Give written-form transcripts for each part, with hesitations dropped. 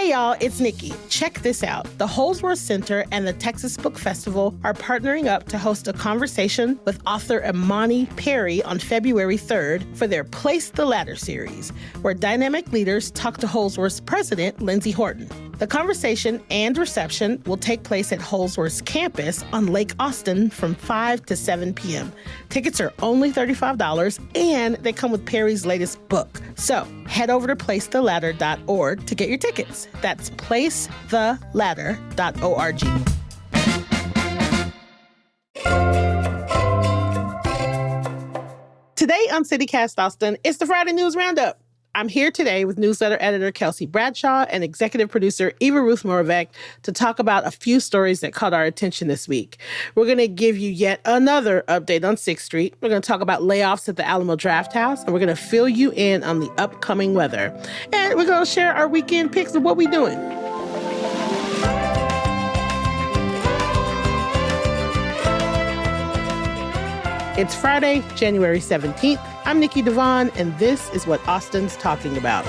Hey y'all, it's Nikki. Check this out. The Holsworth Center and the Texas Book Festival are partnering up to host a conversation with author Imani Perry on February 3rd for their Place the Ladder series, where dynamic leaders talk to Holsworth's president, Lindsay Horton. The conversation and reception will take place at Holsworth's campus on Lake Austin from 5 to 7 p.m. Tickets are only $35, and they come with Perry's latest book. So head over to placetheladder.org to get your tickets. That's placetheladder.org. Today on CityCast Austin, it's the Friday News Roundup. I'm here today with newsletter editor Kelsey Bradshaw and executive producer Eva Ruth Moravec to talk about a few stories that caught our attention this week. We're going to give you yet another update on 6th Street. We're going to talk about layoffs at the Alamo Drafthouse, and we're going to fill you in on the upcoming weather. And we're going to share our weekend picks of what we're doing. It's Friday, January 17th. I'm Nikki Devon, and this is what Austin's talking about.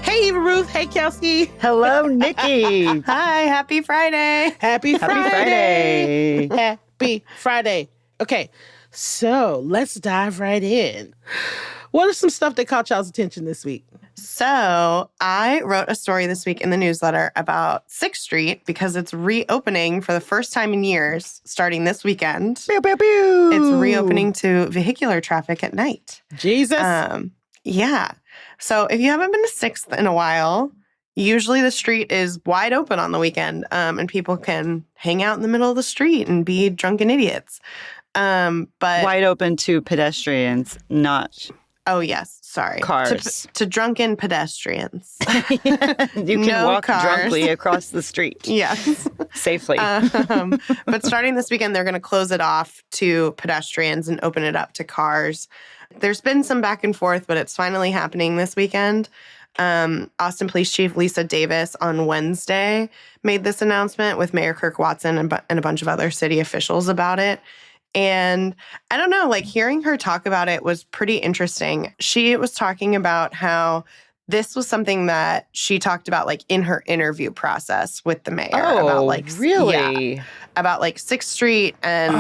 Hey, Eva Ruth. Hey, Kelsey. Hello, Nikki. Hi, happy Friday. Happy Friday. Happy Friday. Okay, so let's dive right in. What are some stuff that caught y'all's attention this week? So I wrote a story this week in the newsletter about 6th Street because it's reopening for the first time in years starting this weekend. Pew, pew, pew. It's reopening to vehicular traffic at night. Jesus. Yeah. So if you haven't been to 6th in a while, usually the street is wide open on the weekend, and people can hang out in the middle of the street and be drunken idiots. But wide open to pedestrians, not oh, yes. Sorry. Cars. To drunken pedestrians. You can walk cars. drunkly across the street. Yes. Safely. But starting this weekend, they're going to close it off to pedestrians and open it up to cars. There's been some back and forth, but it's finally happening this weekend. Austin Police Chief Lisa Davis on Wednesday made this announcement with Mayor Kirk Watson and a bunch of other city officials about it. And I don't know, like hearing her talk about it was pretty interesting. She was talking about how this was something that she talked about like in her interview process with the mayor. Oh, about like really? Yeah, about like 6th Street and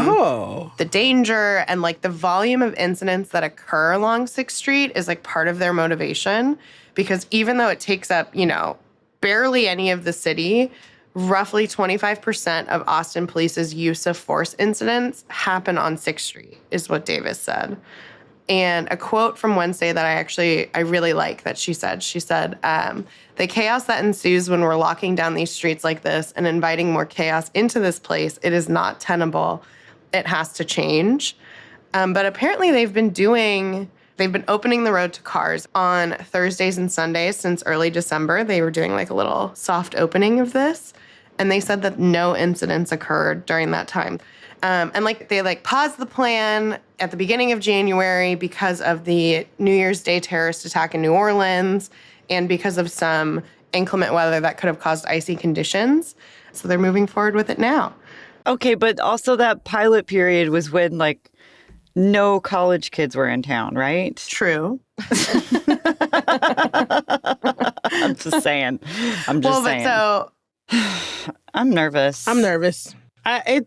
the danger and like the volume of incidents that occur along 6th Street is like part of their motivation. Because even though it takes up, barely any of the city, roughly 25% of Austin Police's use of force incidents happen on 6th Street, is what Davis said. And a quote from Wednesday that I really like that she said, the chaos that ensues when we're locking down these streets like this and inviting more chaos into this place, it is not tenable. It has to change. But apparently they've been opening the road to cars on Thursdays and Sundays since early December. They were doing like a little soft opening of this. And they said that no incidents occurred during that time. And they paused the plan at the beginning of January because of the New Year's Day terrorist attack in New Orleans and because of some inclement weather that could have caused icy conditions. So they're moving forward with it now. Okay, but also that pilot period was when no college kids were in town, right? True. I'm just saying. So I'm nervous. I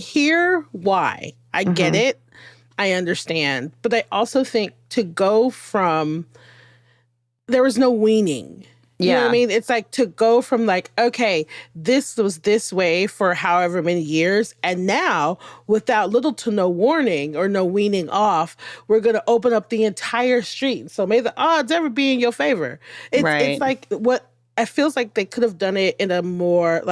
hear why. I get it. I understand. But I also think to go from, there was no weaning. You know what I mean? It's like to go from okay, this was this way for however many years. And now, without little to no warning or no weaning off, we're going to open up the entire street. So may the odds ever be in your favor. It's like what it feels like they could have done it in a more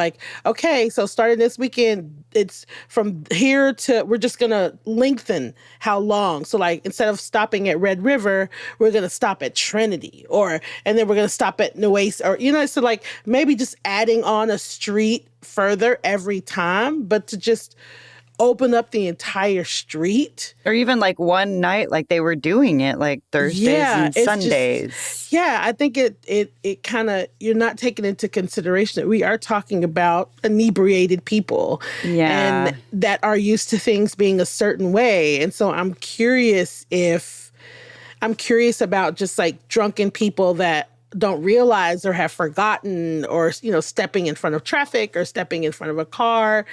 okay, so starting this weekend, it's from here to, we're just going to lengthen how long. So instead of stopping at Red River, we're going to stop at Trinity and then we're going to stop at Nueces so maybe just adding on a street further every time, but to just open up the entire street. Or even one night, they were doing it Thursdays and Sundays. I think it kind of, you're not taking into consideration that we are talking about inebriated people and that are used to things being a certain way. And so I'm curious if, I'm curious about just like drunken people that don't realize or have forgotten or, stepping in front of traffic or stepping in front of a car.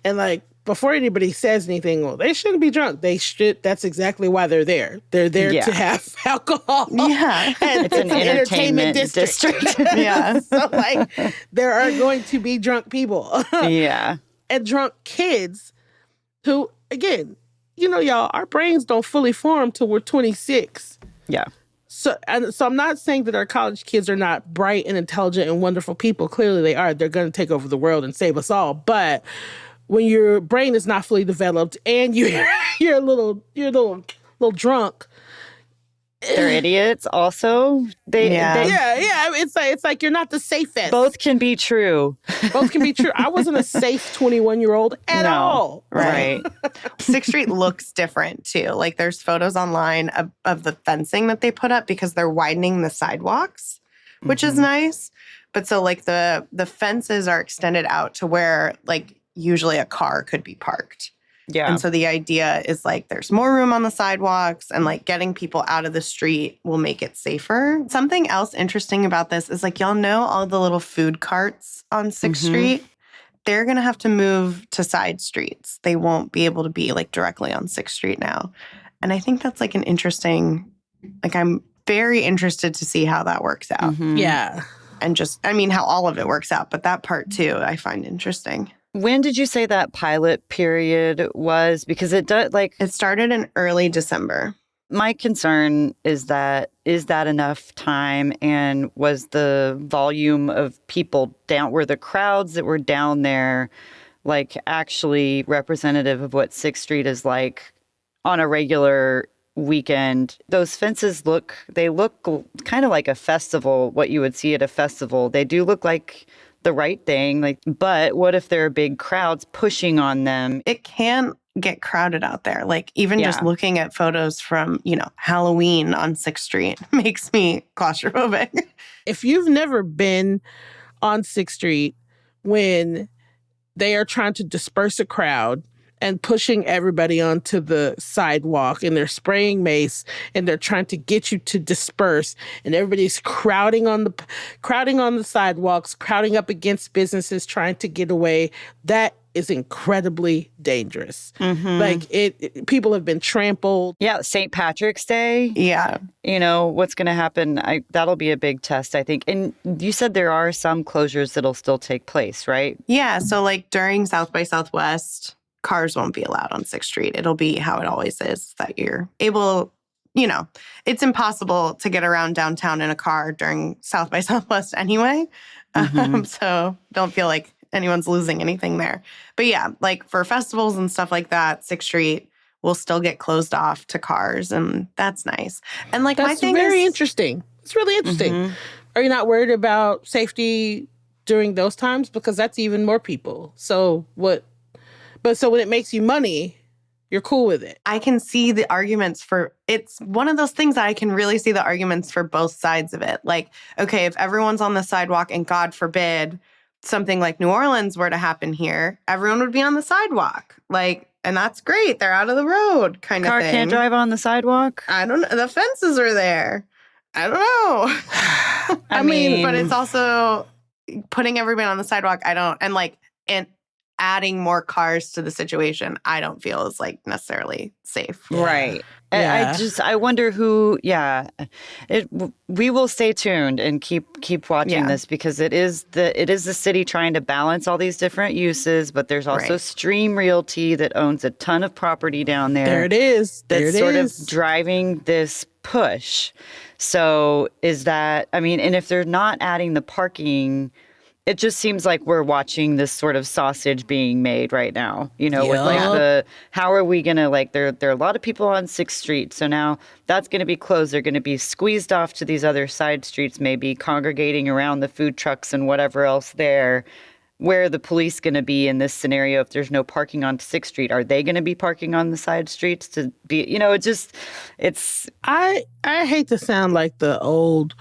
And like, before anybody says anything, well, they shouldn't be drunk. They should. That's exactly why they're there. They're there to have alcohol. Yeah. And it's an entertainment district. Yeah. So like, there are going to be drunk people. Yeah. And drunk kids who, again, y'all, our brains don't fully form till we're 26. Yeah. So I'm not saying that our college kids are not bright and intelligent and wonderful people. Clearly they are. They're going to take over the world and save us all. But when your brain is not fully developed and you're a little drunk, they're idiots. Also, it's like you're not the safest. Both can be true. Both can be true. I wasn't a safe 21-year-old at all. Right. 6th Street looks different too. Like there's photos online of the fencing that they put up because they're widening the sidewalks, which is nice. But so like the fences are extended out to where like usually a car could be parked. Yeah. And so the idea is like there's more room on the sidewalks and like getting people out of the street will make it safer. Something else interesting about this is like y'all know all the little food carts on 6th Street? They're going to have to move to side streets. They won't be able to be like directly on 6th Street now. And I think that's like an interesting, like I'm very interested to see how that works out. Yeah. And just, I mean, how all of it works out. But that part too, I find interesting. When did you say that pilot period was? Because it does it started in early December. My concern is that enough time, and was the volume of people down, were the crowds that were down there like actually representative of what 6th Street is like on a regular weekend? Those fences look kind of like a festival, what you would see at a festival. They do look like the right thing, like, but what if there are big crowds pushing on them? It can get crowded out there. Like even just looking at photos from, Halloween on 6th Street makes me claustrophobic. If you've never been on 6th Street when they are trying to disperse a crowd and pushing everybody onto the sidewalk and they're spraying mace and they're trying to get you to disperse and everybody's crowding on the sidewalks, crowding up against businesses, trying to get away, that is incredibly dangerous. Like people have been trampled. Yeah, St. Patrick's Day. Yeah. What's going to happen? That'll be a big test, I think. And you said there are some closures that'll still take place, right? Yeah. So like during South by Southwest, cars won't be allowed on 6th Street. It'll be how it always is, that you're able, it's impossible to get around downtown in a car during South by Southwest anyway. So don't feel like anyone's losing anything there. But yeah, like for festivals and stuff like that, 6th Street will still get closed off to cars, and that's nice. And like that's my thing very is interesting. It's really interesting. Are you not worried about safety during those times? Because that's even more people. So what? But so when it makes you money, you're cool with it. I can see the arguments for, it's one of those things that I can really see the arguments for both sides of it. Like, okay, if everyone's on the sidewalk and God forbid something like New Orleans were to happen here, everyone would be on the sidewalk. Like, and that's great. They're out of the road kind of thing. Car can't drive on the sidewalk? I don't know. The fences are there. I don't know. I mean, but it's also putting everybody on the sidewalk. And adding more cars to the situation, I don't feel is like necessarily safe. Right. Yeah. I wonder who, we will stay tuned and keep watching this, because it is the city trying to balance all these different uses, but there's also Stream Realty that owns a ton of property down there. There it is. That's sort of driving this push. So is that, and if they're not adding the parking, it just seems like we're watching this sort of sausage being made right now, with like how are we going to, there are a lot of people on 6th Street. So now that's going to be closed. They're going to be squeezed off to these other side streets, maybe congregating around the food trucks and whatever else there. Where are the police going to be in this scenario if there's no parking on 6th Street? Are they going to be parking on the side streets to be, it's... I hate to sound like the old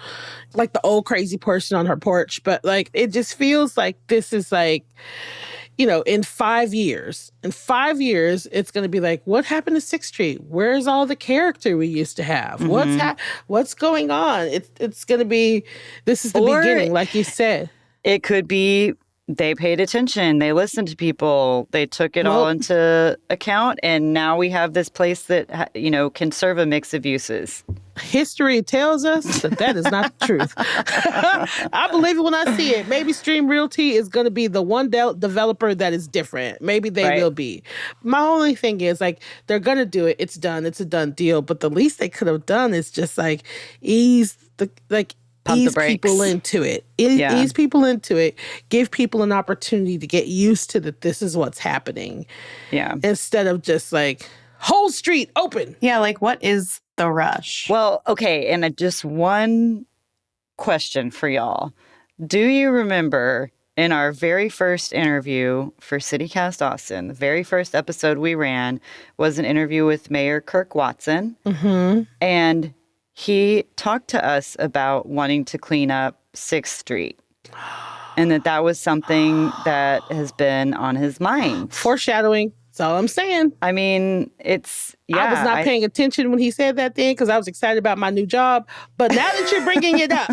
crazy person on her porch, but like, it just feels like this is like, in 5 years, it's going to be like, what happened to 6th Street? Where's all the character we used to have? What's going on? It's going to be, this is the beginning, like you said. It could be they paid attention. They listened to people. They took it all into account. And now we have this place that, can serve a mix of uses. History tells us that is not the truth. I believe it when I see it. Maybe Stream Realty is going to be the one developer that is different. Maybe they will be. My only thing is, like, they're going to do it. It's done. It's a done deal. But the least they could have done is just, like, ease people into it. Ease people into it. Give people an opportunity to get used to that this is what's happening. Yeah. Instead of just like, whole street open. Yeah, like what is the rush? Well, okay, and just one question for y'all. Do you remember in our very first interview for CityCast Austin, the very first episode we ran was an interview with Mayor Kirk Watson. Mm-hmm. And he talked to us about wanting to clean up 6th Street and that was something that has been on his mind. Foreshadowing. That's all I'm saying. I mean, it's, I was not paying attention when he said that thing because I was excited about my new job. But now that you're bringing it up,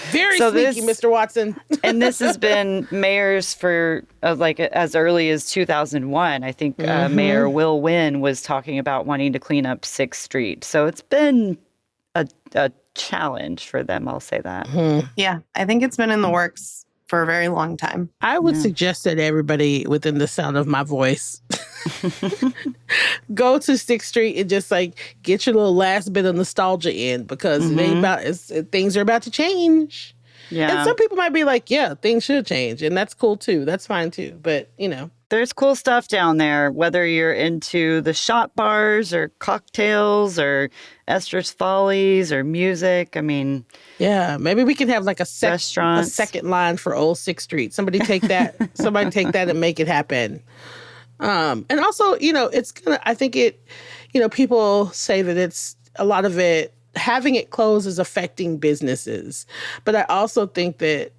very sneaky, Mr. Watson. And this has been mayors for as early as 2001. I think Mayor Will Wynn was talking about wanting to clean up 6th Street. So it's been a challenge for them. I'll say that. Mm-hmm. Yeah, I think it's been in the works for a very long time. I would suggest that everybody within the sound of my voice go to 6th Street and just like get your little last bit of nostalgia in because things are about to change. Yeah. And some people might be like, yeah, things should change. And that's cool too. That's fine too. But, there's cool stuff down there, whether you're into the shot bars or cocktails or Esther's Follies or music. I mean, yeah, maybe we can have like a restaurants. second line for Old 6th Street. Somebody take that. And make it happen. And also, I think people say that it's a lot of it, having it closed is affecting businesses. But I also think that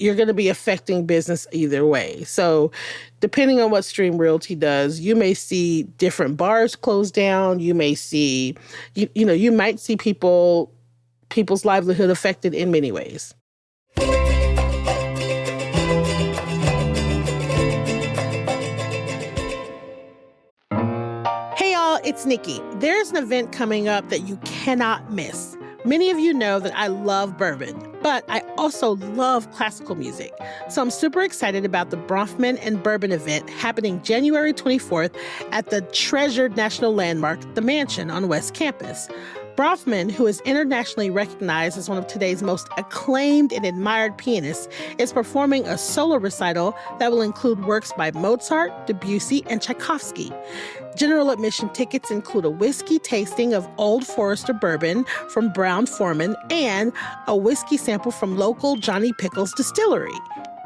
you're going to be affecting business either way. So depending on what Stream Realty does, you may see different bars close down. You may see, you might see people's livelihood affected in many ways. Hey y'all, it's Nikki. There's an event coming up that you cannot miss. Many of you know that I love bourbon, but I also love classical music. So I'm super excited about the Bronfman and Bourbon event happening January 24th at the treasured national landmark, The Mansion on West Campus. Bronfman, who is internationally recognized as one of today's most acclaimed and admired pianists, is performing a solo recital that will include works by Mozart, Debussy, and Tchaikovsky. General admission tickets include a whiskey tasting of Old Forester bourbon from Brown-Forman and a whiskey sample from local Johnny Pickles distillery.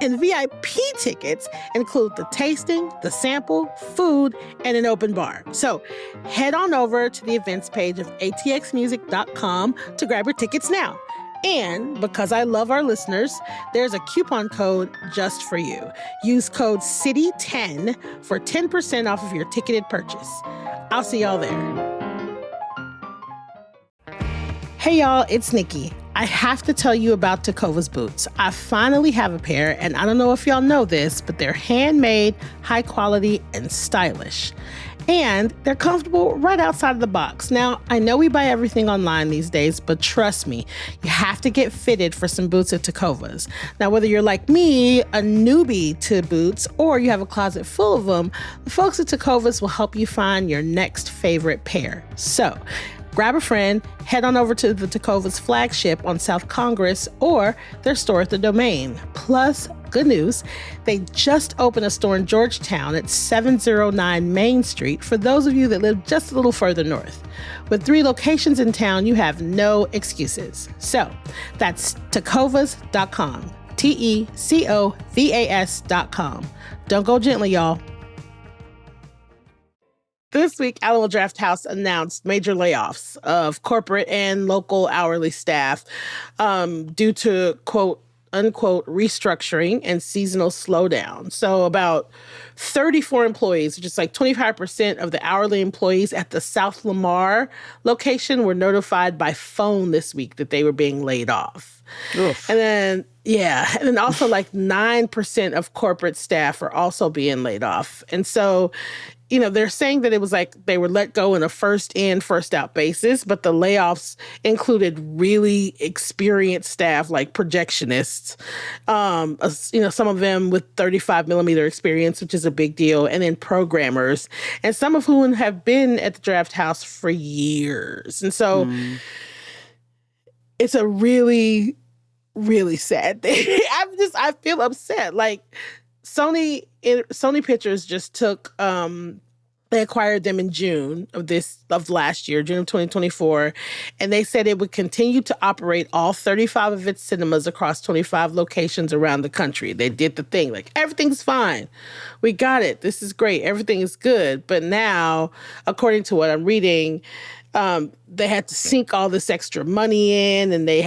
And VIP tickets include the tasting, the sample, food, and an open bar. So head on over to the events page of atxmusic.com to grab your tickets now. And because I love our listeners, there's a coupon code just for you. Use code CITY10 for 10% off of your ticketed purchase. I'll see y'all there. Hey y'all, it's Nikki. I have to tell you about Tecovas boots. I finally have a pair, and I don't know if y'all know this, but they're handmade, high quality, and stylish. And they're comfortable right outside of the box. Now, I know we buy everything online these days, but trust me, you have to get fitted for some boots at Tecovas. Now, whether you're like me, a newbie to boots, or you have a closet full of them, the folks at Tecovas will help you find your next favorite pair. So, grab a friend, head on over to the Tecovas flagship on South Congress or their store at the Domain. Plus, good news, they just opened a store in Georgetown at 709 Main Street for those of you that live just a little further north. With 3 locations in town, you have no excuses. So, that's tecovas.com. TECOVAS.com. Don't go gently, y'all. This week, Alamo Drafthouse announced major layoffs of corporate and local hourly staff due to, quote, unquote, restructuring and seasonal slowdown. So about 34 employees, just like 25% of the hourly employees at the South Lamar location were notified by phone this week that they were being laid off. Oof. And then also like 9% of corporate staff are also being laid off. And so, they're saying that it was like they were let go on a first in, first out basis, but the layoffs included really experienced staff like projectionists, some of them with 35 millimeter experience, which is a big deal, and then programmers, and some of whom have been at the Drafthouse for years. And so it's a really, really sad thing. I feel upset. Like Sony Pictures just took, they acquired them in June of last year, June of 2024, and they said it would continue to operate all 35 of its cinemas across 25 locations around the country. They did the thing, like, everything's fine. We got it. This is great. Everything is good. But now, according to what I'm reading, they had to sink all this extra money in, and they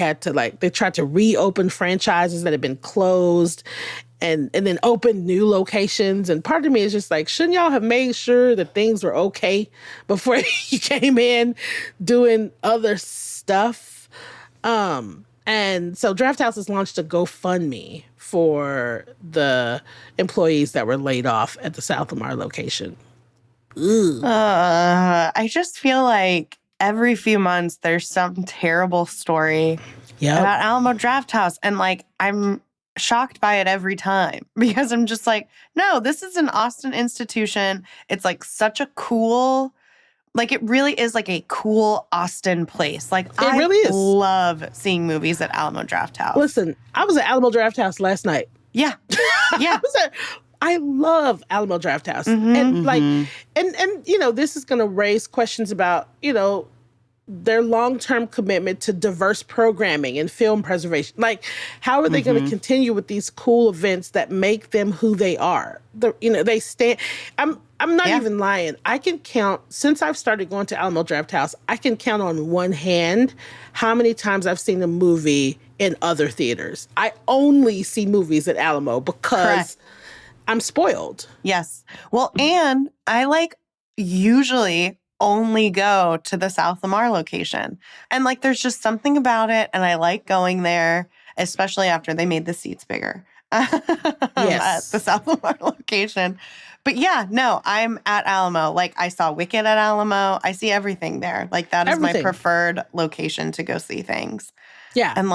tried to reopen franchises that had been closed and then open new locations. And part of me is just like, shouldn't y'all have made sure that things were okay before you came in doing other stuff? And so Drafthouse has launched a GoFundMe for the employees that were laid off at the South Lamar location. I just feel like every few months there's some terrible story about Alamo Drafthouse, and like I'm shocked by it every time because I'm just like, no, this is an Austin institution. It's like such a cool, like it really is like a cool Austin place. Like I really love seeing movies at Alamo Drafthouse. Listen, I was at Alamo Drafthouse last night. Yeah, yeah. I love Alamo Drafthouse. And like, and this is going to raise questions about, their long-term commitment to diverse programming and film preservation. Like, how are they going to continue with these cool events that make them who they are? They stand. I'm not even lying. I can count, since I've started going to Alamo Drafthouse, I can count on one hand how many times I've seen a movie in other theaters. I only see movies at Alamo because I'm spoiled. Yes. Well, and I usually only go to the South Lamar location. And there's just something about it. And I like going there, especially after they made the seats bigger at the South Lamar location. But yeah, no, I'm at Alamo. I saw Wicked at Alamo. I see everything there. That is my preferred location to go see things. Yeah. And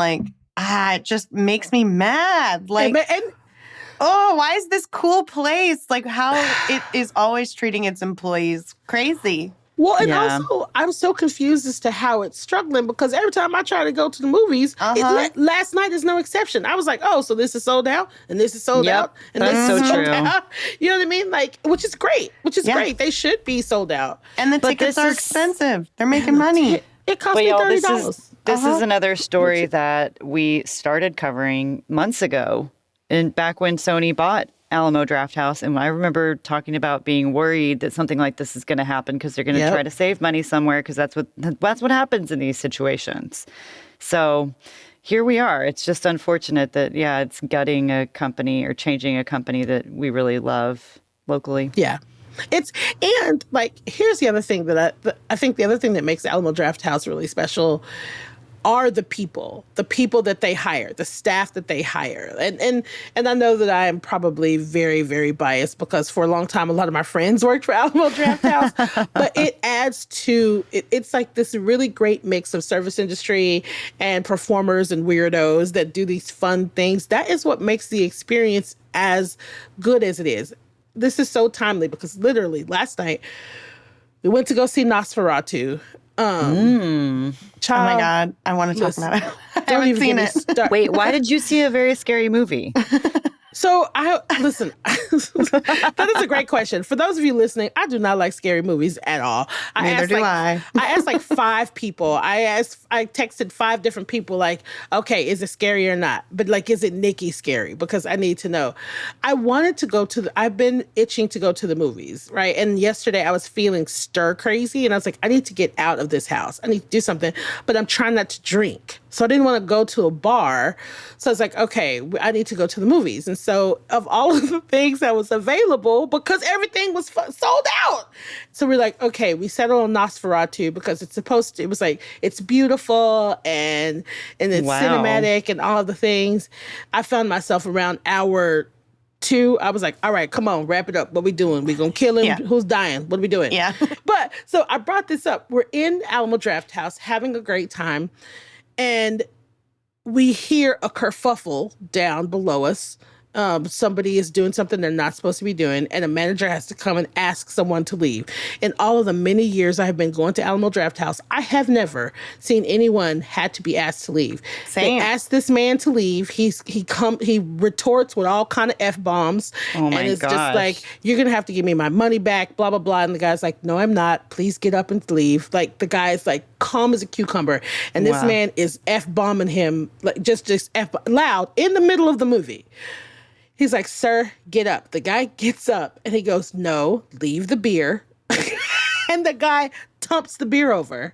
it just makes me mad. Oh, why is this cool place? How it is always treating its employees crazy. Well, and also, I'm so confused as to how it's struggling because every time I try to go to the movies, last night is no exception. I was like, oh, so this is sold out, and this is sold out, and this is sold out. You know what I mean? Which is great. Great. They should be sold out. And the tickets are expensive. They're making money. It cost me $30. This is another story that we started covering months ago, and back when Sony bought Alamo Drafthouse. And I remember talking about being worried that something like this is going to happen because they're going to try to save money somewhere because that's what happens in these situations. So here we are. It's just unfortunate that, it's gutting a company or changing a company that we really love locally. Yeah. And here's the other thing that I think the other thing that makes Alamo Drafthouse really special are the people that they hire, the staff that they hire. And I know that I am probably very, very biased because for a long time, a lot of my friends worked for Alamo Drafthouse, but it adds to, it's like this really great mix of service industry and performers and weirdos that do these fun things. That is what makes the experience as good as it is. This is so timely because literally last night, we went to go see Nosferatu. Oh my God. I want to talk about it. I haven't seen it. Wait, why did you see a very scary movie? So I listen. That is a great question. For those of you listening, I do not like scary movies at all. Neither do I. I asked like 5 people. I texted 5 different people. Like, okay, is it scary or not? But like, is it Nikki scary? Because I need to know. I wanted to go to. I've been itching to go to the movies, right? And yesterday I was feeling stir crazy, and I was like, I need to get out of this house. I need to do something, but I'm trying not to drink. So I didn't want to go to a bar. So I was like, okay, I need to go to the movies. And so of all of the things that was available, because everything was sold out. So we're like, okay, we settled on Nosferatu because it was like, it's beautiful and it's cinematic and all of the things. I found myself around hour 2, I was like, all right, come on, wrap it up. What we doing? We gonna kill him? Yeah. Who's dying? What are we doing? Yeah. But so I brought this up. We're in Alamo Drafthouse having a great time. And we hear a kerfuffle down below us. Somebody is doing something they're not supposed to be doing, and a manager has to come and ask someone to leave. In all of the many years I have been going to Alamo Drafthouse, I have never seen anyone had to be asked to leave. Same. They asked this man to leave. He retorts with all kind of F-bombs. Oh my and it's gosh. just like, you're going to have to give me my money back, blah, blah, blah. And the guy's like, no, I'm not. Please get up and leave. Like, the guy is like calm as a cucumber. And this man is F-bombing him, like just loud in the middle of the movie. He's like, sir, get up. The guy gets up and he goes, no, leave the beer. And the guy dumps the beer over,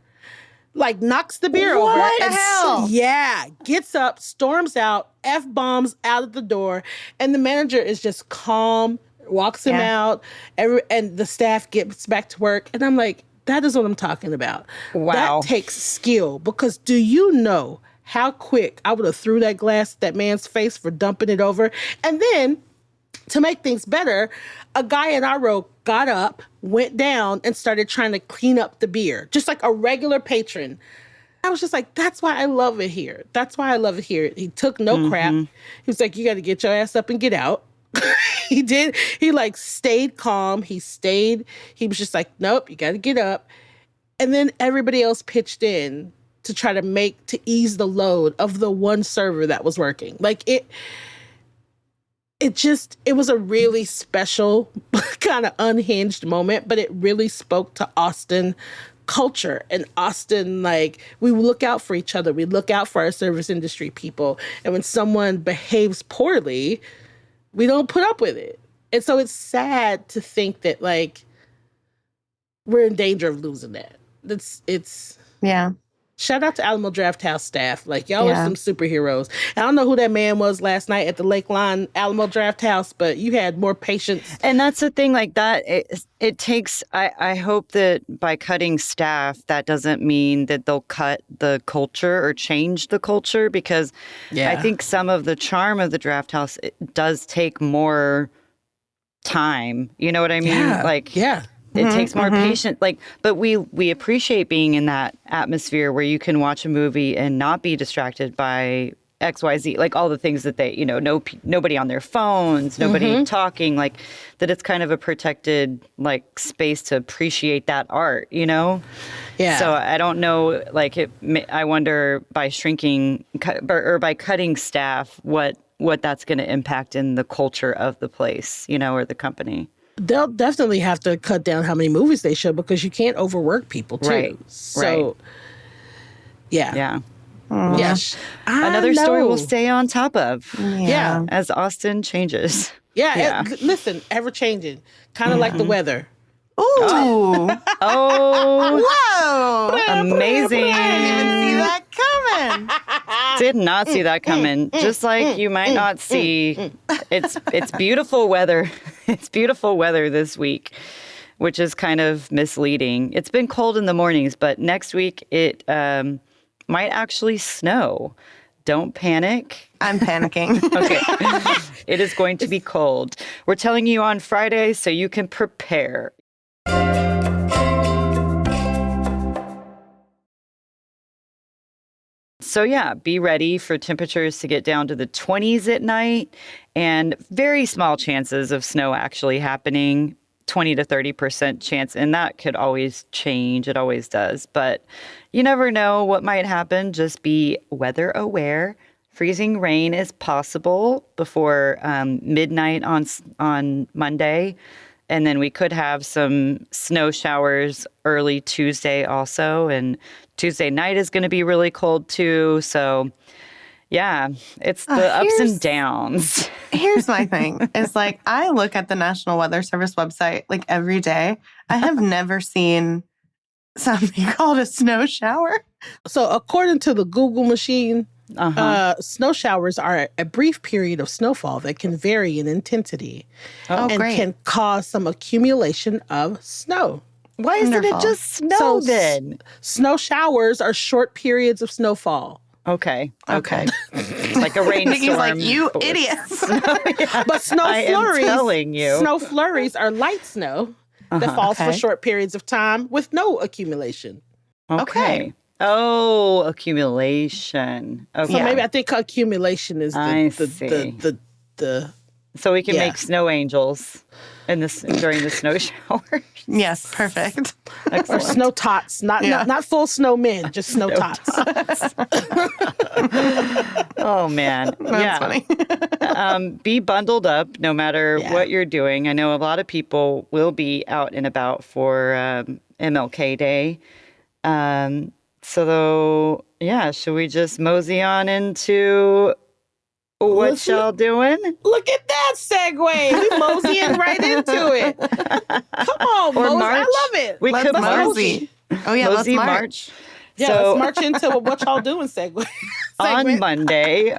like knocks the beer over. What the hell? Yeah, gets up, storms out, F-bombs out of the door. And the manager is just calm, walks him out, and the staff gets back to work. And I'm like, that is what I'm talking about. Wow. That takes skill, because do you know how quick I would have threw that glass at that man's face for dumping it over? And then, to make things better, a guy in our row got up, went down, and started trying to clean up the beer, just like a regular patron. I was just like, that's why I love it here. That's why I love it here. He took no crap. He was like, you got to get your ass up and get out. He did. He like stayed calm. He was just like, nope, you got to get up. And then everybody else pitched in to try to ease the load of the one server that was working. Like it was a really special, kind of unhinged moment, but it really spoke to Austin culture. And Austin, like, we look out for each other. We look out for our service industry people. And when someone behaves poorly, we don't put up with it. And so it's sad to think that, like, we're in danger of losing that. Yeah. Shout out to Alamo Drafthouse staff. Like, y'all are some superheroes. I don't know who that man was last night at the Lakeline Alamo Drafthouse, but you had more patience. And that's the thing, like that, it takes, I hope that by cutting staff, that doesn't mean that they'll cut the culture or change the culture, because I think some of the charm of the Drafthouse, it does take more time. You know what I mean? It takes more patience, but we appreciate being in that atmosphere where you can watch a movie and not be distracted by XYZ, like all the things that they, nobody on their phones, nobody talking, like that. It's kind of a protected like space to appreciate that art, Yeah. So I don't know, I wonder by shrinking or by cutting staff, what that's going to impact in the culture of the place, or the company. They'll definitely have to cut down how many movies they show, because you can't overwork people too. Right. So, yeah. Yes. Another story we'll stay on top of. Yeah. As Austin changes. Yeah. Listen, ever changing, kind of like the weather. Ooh. Oh. Whoa. Amazing. I didn't even see that coming. Did not see that coming. Just like you might not see. It's beautiful weather. It's beautiful weather this week, which is kind of misleading. It's been cold in the mornings, but next week it might actually snow. Don't panic. I'm panicking. Okay. It is going to be cold. We're telling you on Friday so you can prepare. So yeah, be ready for temperatures to get down to the 20s at night, and very small chances of snow actually happening, 20 to 30% chance. And that could always change. It always does. But you never know what might happen. Just be weather aware. Freezing rain is possible before midnight on Monday. And then we could have some snow showers early Tuesday also. And Tuesday night is going to be really cold too. So, yeah, it's the ups and downs. Here's my thing. It's like I look at the National Weather Service website like every day. I have never seen something called a snow shower. So according to the Google machine, snow showers are a brief period of snowfall that can vary in intensity and can cause some accumulation of snow. Why isn't it just snow then? Snow showers are short periods of snowfall. Okay. Like a rainstorm. Nikki's like, you idiots. But snow flurries are light snow that falls for short periods of time with no accumulation. Okay. Oh, accumulation. Okay. So maybe I think accumulation is the So we can make snow angels during the snow shower. Yes, perfect. Or snow tots, not full snowmen, just snow tots. Oh man, that's funny. Be bundled up no matter what you're doing. I know a lot of people will be out and about for MLK Day. So should we just mosey on into what y'all doing? Look at that segue. We moseying right into it. Come on, Mosey. I love it. We could mosey. Oh, yeah, let's march. Yeah, let's march into what y'all doing segue. On Monday,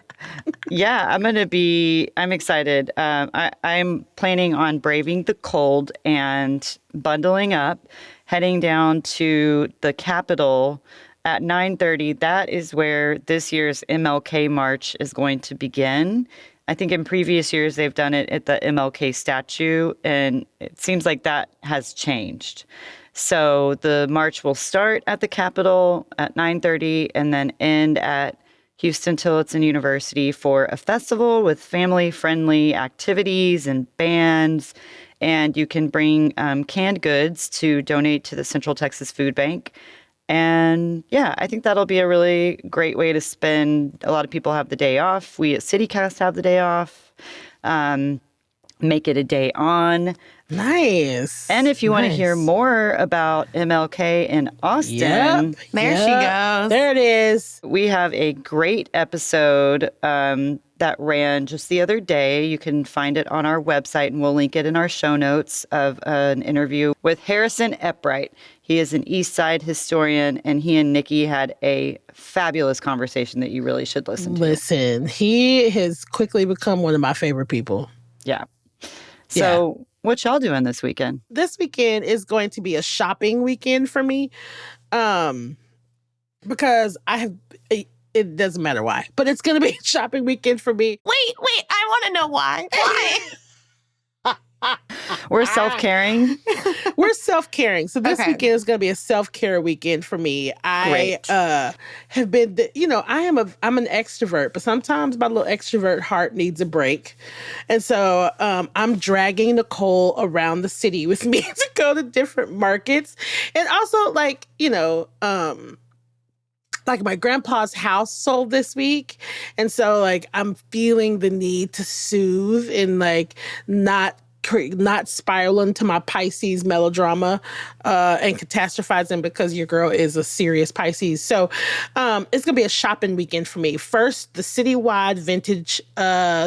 I'm excited. I'm planning on braving the cold and bundling up, heading down to the Capitol at 9:30. That is where this year's MLK March is going to begin. I think in previous years they've done it at the MLK statue, and it seems like that has changed. So the march will start at the Capitol at 9:30 and then end at Houston-Tillotson University for a festival with family-friendly activities and bands. And you can bring canned goods to donate to the Central Texas Food Bank. And I think that'll be a really great way to spend. A lot of people have the day off. We at CityCast have the day off. Make it a day on. Nice. And if you want to hear more about MLK in Austin, there she goes. There it is. We have a great episode that ran just the other day. You can find it on our website, and we'll link it in our show notes, of an interview with Harrison Eppright. He is an East Side historian, and he and Nikki had a fabulous conversation that you really should listen to. Listen, he has quickly become one of my favorite people. Yeah. So what y'all doing this weekend? This weekend is going to be a shopping weekend for me, because it doesn't matter why, but it's going to be a shopping weekend for me. Wait, I want to know why. Why? We're self-caring. We're self-caring. So this weekend is going to be a self-care weekend for me. I have been, I'm an extrovert, but sometimes my little extrovert heart needs a break. And so I'm dragging Nicole around the city with me to go to different markets. And also like my grandpa's house sold this week. And so like I'm feeling the need to soothe and like not spiral into my Pisces melodrama and catastrophizing because your girl is a serious Pisces. So it's going to be a shopping weekend for me. First, the citywide vintage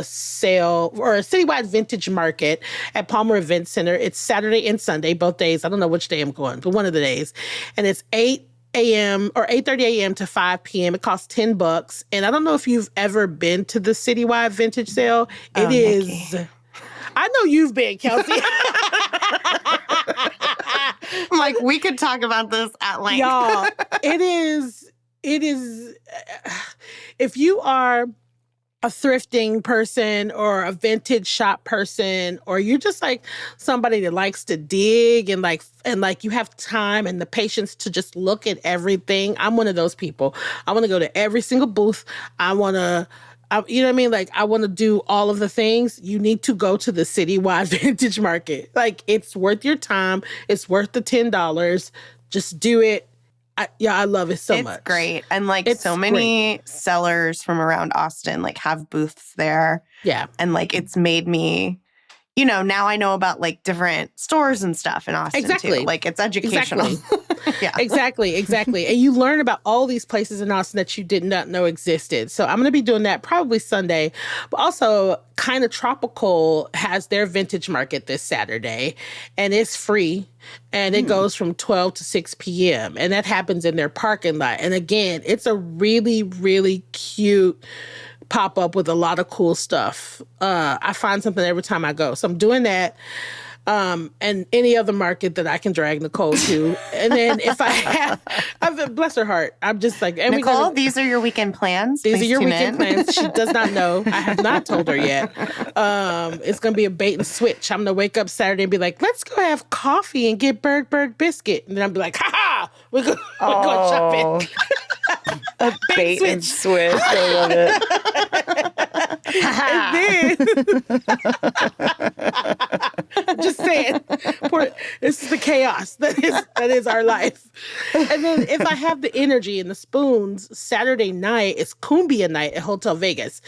sale or a citywide vintage market at Palmer Event Center. It's Saturday and Sunday, both days. I don't know which day I'm going, but one of the days. And it's 8 a.m. or 8:30 a.m. to 5 p.m. It costs $10. And I don't know if you've ever been to the citywide vintage sale. It is... Nikki. I know you've been, Kelsey. Like, we could talk about this at length. Y'all, it is, if you are a thrifting person or a vintage shop person, or you're just like somebody that likes to dig and you have time and the patience to just look at everything, I'm one of those people. I want to go to every single booth. You know what I mean? Like, I want to do all of the things. You need to go to the citywide vintage market. Like, it's worth your time. It's worth the $10. Just do it. I love it so much. It's great. And like so many sellers from around Austin like have booths there. Yeah. And like it's made me, now I know about like different stores and stuff in Austin too. Like it's educational. Yeah. Exactly. And you learn about all these places in Austin that you did not know existed. So I'm going to be doing that probably Sunday. But also Kind of Tropical has their vintage market this Saturday, and it's free. And it goes from 12 to 6 p.m. And that happens in their parking lot. And again, it's a really, really cute pop-up with a lot of cool stuff. I find something every time I go. So I'm doing that. And any other market that I can drag Nicole to. And then if bless her heart, I'm just like, Nicole, these are your weekend plans. These are your weekend plans. She does not know. I have not told her yet. It's going to be a bait and switch. I'm going to wake up Saturday and be like, let's go have coffee and get bird biscuit. And then I'll be like, we're going shopping. A bait and switch. I love it. And then, just saying, this is the chaos that is our life. And then if I have the energy and the spoons, Saturday night is Cumbia night at Hotel Vegas.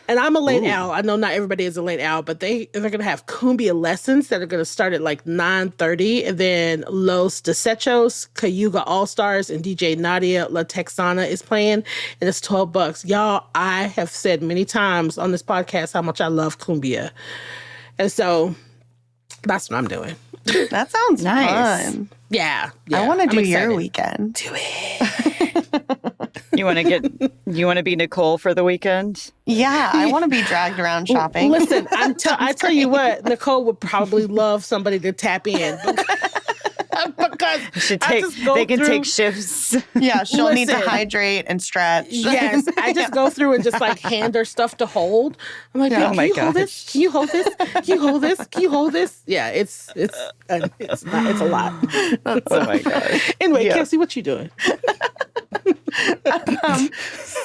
And I'm a late owl. I know not everybody is a late owl, but they're going to have cumbia lessons that are going to start at like 9:30. And then Los Desechos, Cayuga All-Stars, and DJ Nadia La Texana is playing. And it's $12. Y'all, I have said many times on this podcast how much I love cumbia. And so that's what I'm doing. That sounds nice. Fun. Yeah. I want to do your weekend. Do it. You want to be Nicole for the weekend? Yeah, I want to be dragged around shopping. Listen, I tell you what, Nicole would probably love somebody to tap in. Because they can take shifts. Yeah, she'll need to hydrate and stretch. Yes, I just go through and just like hand her stuff to hold. I'm like, can you hold this? Can you hold this? Can you hold this? Can you hold this? Yeah, it's a lot. Oh my gosh. Anyway, Kelsey, what you doing?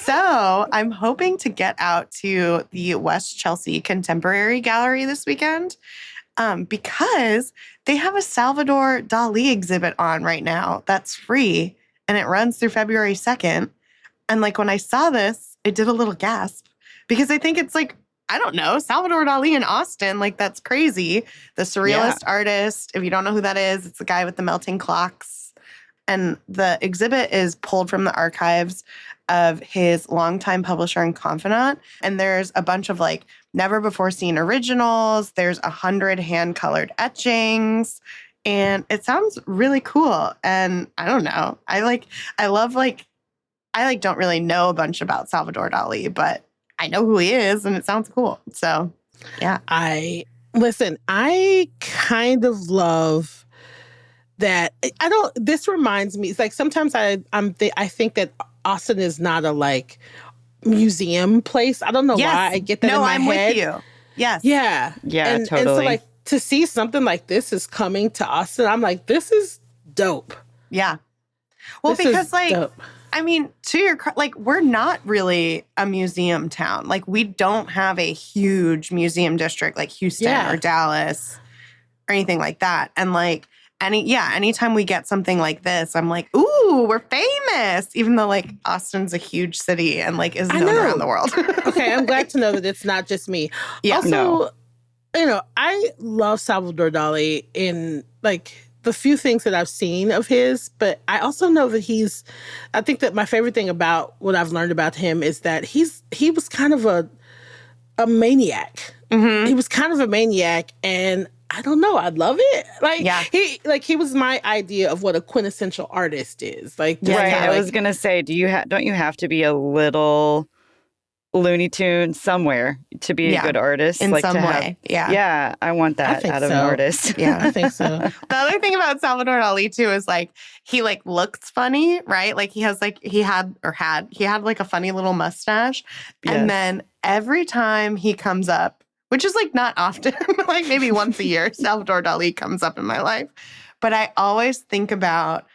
So I'm hoping to get out to the West Chelsea Contemporary Gallery this weekend because they have a Salvador Dali exhibit on right now that's free, and it runs through February 2nd. And like when I saw this, it did a little gasp because I think it's like, I don't know, Salvador Dali in Austin, like that's crazy. The surrealist artist, if you don't know who that is, it's the guy with the melting clocks. And the exhibit is pulled from the archives of his longtime publisher and confidant. And there's a bunch of like never before seen originals. There's 100 hand-colored etchings. And it sounds really cool. And I don't know. I don't really know a bunch about Salvador Dali, but I know who he is and it sounds cool. So, yeah. I kind of love that. This reminds me, it's like sometimes I think that Austin is not a like museum place. I don't know why I get that in my head. No, I'm with you. Yes. Yeah. Yeah, totally. And so like to see something like this is coming to Austin, I'm like, this is dope. Yeah. Well, because like, dope. I mean, we're not really a museum town. Like we don't have a huge museum district like Houston or Dallas or anything like that. And like, anytime we get something like this, I'm like, ooh, we're famous. Even though like Austin's a huge city and like is known around the world. Okay, I'm glad to know that it's not just me. Yeah, also, I love Salvador Dali in like the few things that I've seen of his, but I also know that I think that my favorite thing about what I've learned about him is that he was kind of a maniac. Mm-hmm. He was kind of a maniac, and I don't know. I love it. He was my idea of what a quintessential artist is. Like, right. I was gonna say, don't you have to be a little Looney Tune somewhere to be a good artist in some way? Yeah, I want that out of an artist. Yeah, I think so. The other thing about Salvador Dali too is like he like looks funny, right? Like he had like a funny little mustache, and then every time he comes up, which is like not often, like maybe once a year, Salvador Dali comes up in my life. But I always think about,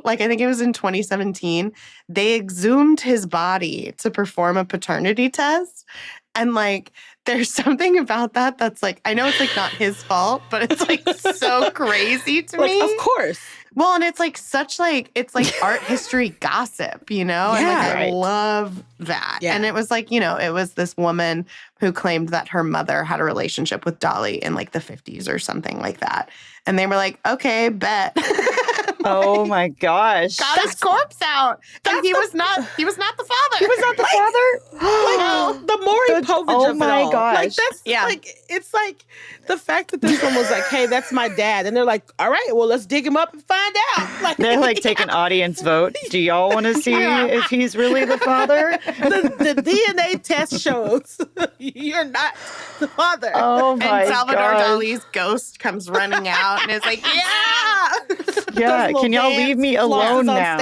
like I think it was in 2017, they exhumed his body to perform a paternity test. And like, there's something about that that's like, I know it's like not his fault, but it's like so crazy to me. Of course. Well, and it's like such like, it's like art history gossip, you know? And like, I love that. Yeah. And it was like, it was this woman who claimed that her mother had a relationship with Dolly in like the 50s or something like that. And they were like, okay, bet. Oh my gosh. Got his corpse out. And he was not the father. He was not the father? The Maury Povich of it all. Oh my gosh. Like, that's like, it's like the fact that this one was like, hey, that's my dad. And they're like, all right, well, let's dig him up and find out. Like, they're like, take an audience vote. Do y'all want to see if he's really the father? The DNA test shows you're not the father. Oh my God. And Salvador gosh. Dali's ghost comes running out and is like, yeah, can y'all leave me alone now?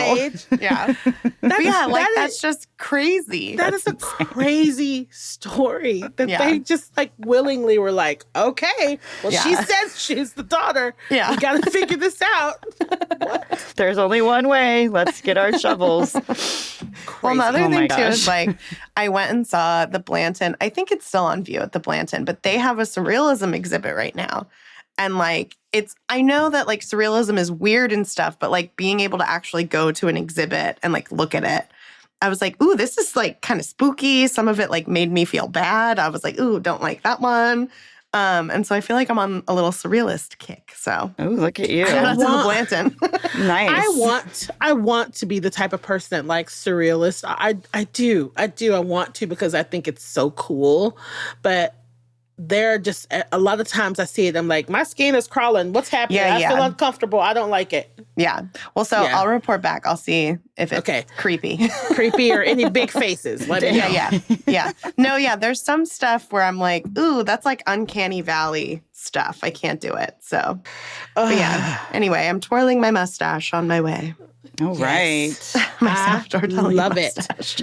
Yeah. That's just crazy. That is a crazy story that they just like willingly were like, okay, well, she says she's the daughter. Yeah. We got to figure this out. What? There's only one way. Let's get our shovels. Well, another thing too is like, I went and saw the Blanton. I think it's still on view at the Blanton, but they have a surrealism exhibit right now. And like, I know that like surrealism is weird and stuff, but like being able to actually go to an exhibit and like look at it, I was like, ooh, this is like kind of spooky. Some of it like made me feel bad. I was like, ooh, don't like that one. And so I feel like I'm on a little surrealist kick. So, oh, look at you. Shout out to the Blanton. Nice. I want to be the type of person that likes surrealist. I do. I want to because I think it's so cool. But there are just a lot of times I see it, I'm like, my skin is crawling. What's happening? I feel uncomfortable. I don't like it. Yeah. Well, so I'll report back. I'll see if it's creepy. Creepy or any big faces. Let me know. Yeah. No, yeah. There's some stuff where I'm like, ooh, that's like uncanny valley stuff. I can't do it. So, but yeah. Anyway, I'm twirling my mustache on my way. All right. I love it.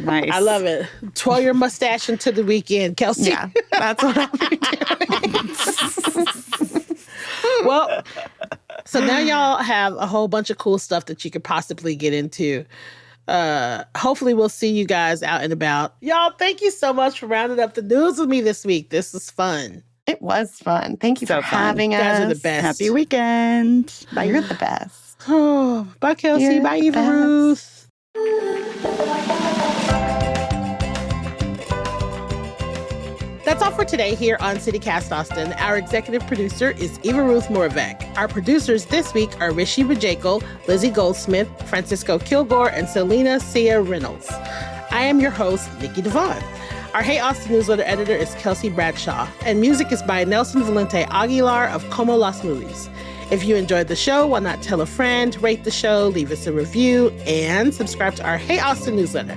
Nice. I love it. Twirl your mustache into the weekend, Kelsey. Yeah, that's what I'll be doing. Well, so now y'all have a whole bunch of cool stuff that you could possibly get into. Hopefully we'll see you guys out and about. Y'all, thank you so much for rounding up the news with me this week. This was fun. It was fun. Thank you for having us. You guys are the best. Happy weekend. Bye. You're the best. Oh, bye, Kelsey. Bye, Eva Ruth. That's all for today here on CityCast Austin. Our executive producer is Eva Ruth Moravec. Our producers this week are Rishi Bajekal, Lizzie Goldsmith, Francisco Kilgore, and Selena Sia Reynolds. I am your host, Nikki Devon. Our Hey Austin newsletter editor is Kelsey Bradshaw, and music is by Nelson Valente Aguilar of Como Las Movies. If you enjoyed the show, why not tell a friend, rate the show, leave us a review, and subscribe to our Hey Austin newsletter.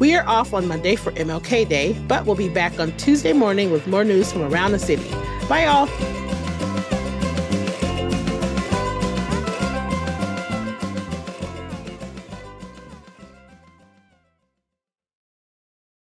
We are off on Monday for MLK Day, but we'll be back on Tuesday morning with more news from around the city. Bye, y'all.